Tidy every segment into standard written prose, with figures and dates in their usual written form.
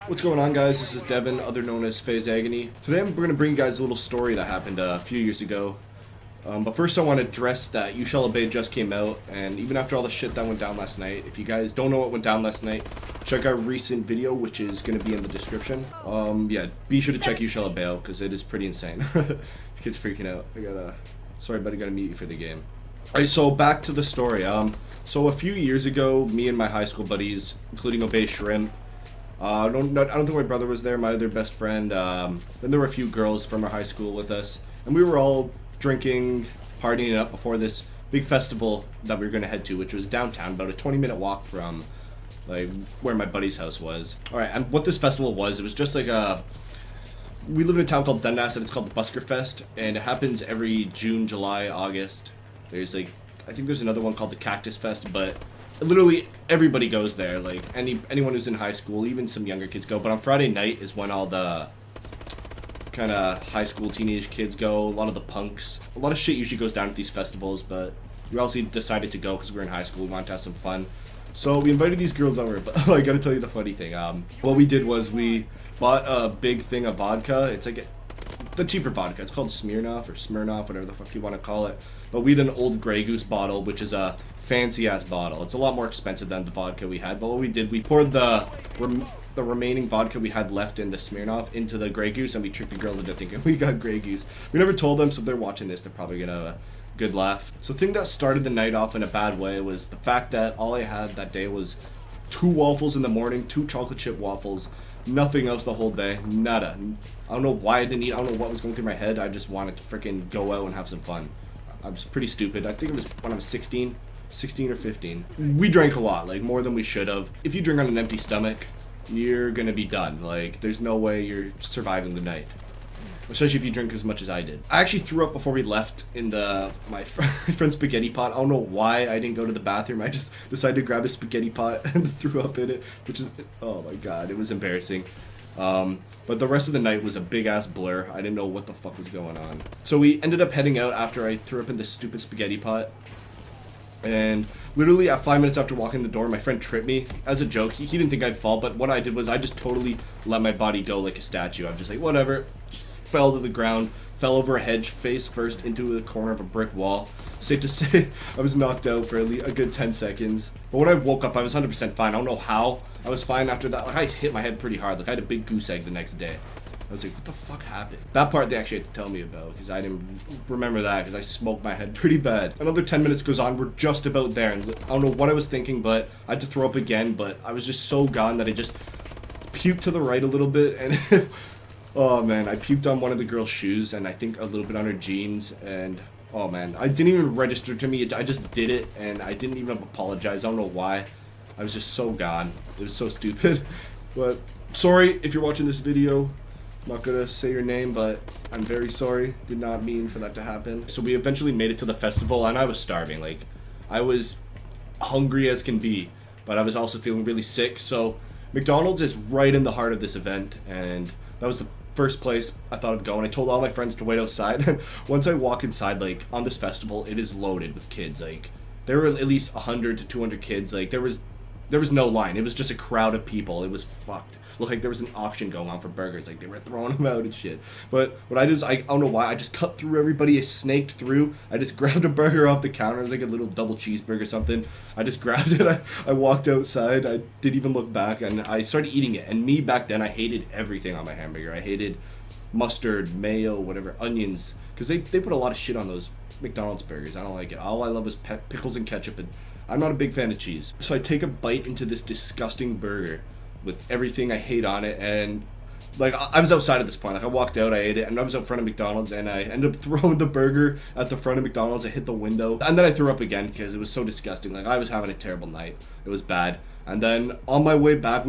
What's going on, guys? This is Devin, other known as FaZe Agony. Today we're going to bring you guys a little story that happened a few years ago. But first I want to address that You Shall Obey just came out, and even after all the shit that went down last night, if you guys don't know what went down last night, check our recent video, which is going to be in the description. Yeah, be sure to check You Shall Obey out, because it is pretty insane. This kid's freaking out. Sorry, buddy, gotta mute you for the game. Alright, so back to the story. So a few years ago, me and my high school buddies, including Obey Shrimp, I don't think my brother was there, my other best friend, then there were a few girls from our high school with us, and we were all drinking, partying it up before this big festival that we were going to head to, which was downtown, about a 20-minute walk from, like, where my buddy's house was. Alright, and what this festival was, it was just like we live in a town called Dundas, and it's called the Busker Fest, and it happens every June, July, August. There's, like, I think there's another one called the Cactus Fest, but literally everybody goes there. Like, anyone who's in high school, even some younger kids go. But on Friday night is when all the kind of high school teenage kids go. A lot of the punks. A lot of shit usually goes down at these festivals, but we also decided to go because we were in high school. We wanted to have some fun. So we invited these girls over, but I gotta tell you the funny thing. What we did was we bought a big thing of vodka. It's like the cheaper vodka. It's called Smirnoff or Smirnoff, whatever the fuck you want to call it. But we had an old Grey Goose bottle, which is a fancy ass bottle. It's a lot more expensive than the vodka we had. But what we did, we poured the remaining vodka we had left in the Smirnoff into the Grey Goose, and we tricked the girls into thinking we got Grey Goose. We never told them, so if they're watching this, they're probably gonna have a good laugh. So the thing that started the night off in a bad way was the fact that all I had that day was 2 waffles in the morning, 2 chocolate chip waffles. Nothing else the whole day. Nada. I don't know why I didn't eat. I don't know what was going through my head. I just wanted to freaking go out and have some fun. I was pretty stupid. I think it was when I was 16 or 15. We drank a lot, like more than we should have. If you drink on an empty stomach, you're gonna be done. Like, there's no way you're surviving the night. Especially if you drink as much as I did. I actually threw up before we left in my friend's spaghetti pot. I don't know why I didn't go to the bathroom. I just decided to grab a spaghetti pot and threw up in it, which is, oh my god, it was embarrassing. But the rest of the night was a big ass blur. I didn't know what the fuck was going on. So we ended up heading out after I threw up in this stupid spaghetti pot. And literally at 5 minutes after walking the door, my friend tripped me as a joke. He didn't think I'd fall, but what I did was I just totally let my body go like a statue. I'm just like, whatever. Fell to the ground, fell over a hedge, face first into the corner of a brick wall. Safe to say, I was knocked out for a good 10 seconds. But when I woke up, I was 100% fine. I don't know how. I was fine after that. Like, I hit my head pretty hard. Like, I had a big goose egg the next day. I was like, what the fuck happened? That part they actually had to tell me about, because I didn't remember that, because I smoked my head pretty bad. Another 10 minutes goes on, we're just about there, and I don't know what I was thinking, but I had to throw up again, but I was just so gone that I just puked to the right a little bit, and oh man, I puked on one of the girl's shoes, and I think a little bit on her jeans, and oh man, I didn't even register to me. I just did it, and I didn't even apologize. I don't know why. I was just so gone. It was so stupid. But sorry if you're watching this video. I'm not gonna say your name, but I'm very sorry. Did not mean for that to happen. So we eventually made it to the festival, and I was starving. Like, I was hungry as can be, but I was also feeling really sick. So McDonald's is right in the heart of this event, and that was the first place I thought of going. I told all my friends to wait outside. Once I walk inside, like, on this festival, it is loaded with kids. Like, there were at least 100 to 200 kids. Like, there was no line. It was just a crowd of people. It was fucked. Looked like there was an auction going on for burgers. Like, they were throwing them out and shit. But what I did is, I don't know why, I just cut through everybody. I snaked through. I just grabbed a burger off the counter. It was like a little double cheeseburger or something. I just grabbed it. I walked outside. I didn't even look back, and I started eating it. And me, back then, I hated everything on my hamburger. I hated mustard, mayo, whatever, onions. Because they put a lot of shit on those McDonald's burgers. I don't like it. All I love is pickles and ketchup, and I'm not a big fan of cheese. So I take a bite into this disgusting burger with everything I hate on it, and like, I was outside at this point. Like, I walked out, I ate it, and I was out front of McDonald's, and I ended up throwing the burger at the front of McDonald's. I hit the window, and then I threw up again because it was so disgusting. Like, I was having a terrible night. It was bad. And then on my way back,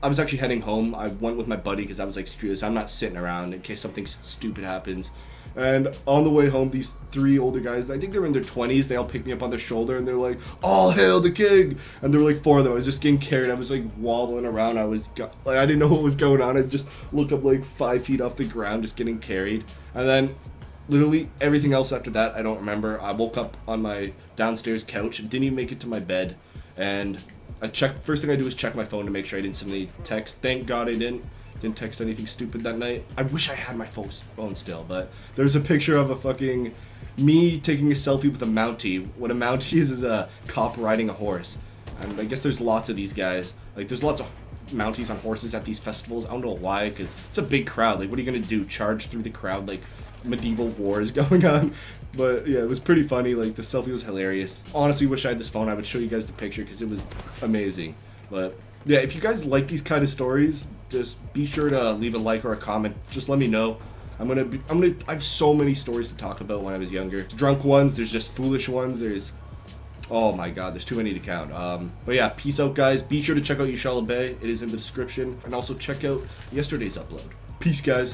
I was actually heading home. I went with my buddy because I was like, screw this, I'm not sitting around in case something stupid happens. And on the way home, these 3 older guys, I think they were in their 20s, they all picked me up on their shoulder, and they're like, all hail the king! And there were like 4 of them. I was just getting carried. I was like wobbling around. I didn't know what was going on. I just looked up like 5 feet off the ground, just getting carried. And then literally everything else after that, I don't remember. I woke up on my downstairs couch and didn't even make it to my bed. And First thing I do is check my phone to make sure I didn't send any text. Thank God I didn't text anything stupid that night. I wish I had my phone still, but there's a picture of a fucking me taking a selfie with a Mountie. What a Mountie is a cop riding a horse. And I guess there's lots of these guys. Like, there's lots of Mounties on horses at these festivals. I don't know why, because it's a big crowd. Like, what are you gonna do? Charge through the crowd like medieval wars going on? But yeah, it was pretty funny. Like, the selfie was hilarious. Honestly, wish I had this phone. I would show you guys the picture because it was amazing. But yeah, if you guys like these kind of stories, just be sure to leave a like or a comment. Just let me know. I have so many stories to talk about when I was younger. There's drunk ones, there's just foolish ones, there's, oh my god, there's too many to count. But yeah, peace out, guys. Be sure to check out You Shall Obey. It is in the description. And also check out yesterday's upload. Peace, guys.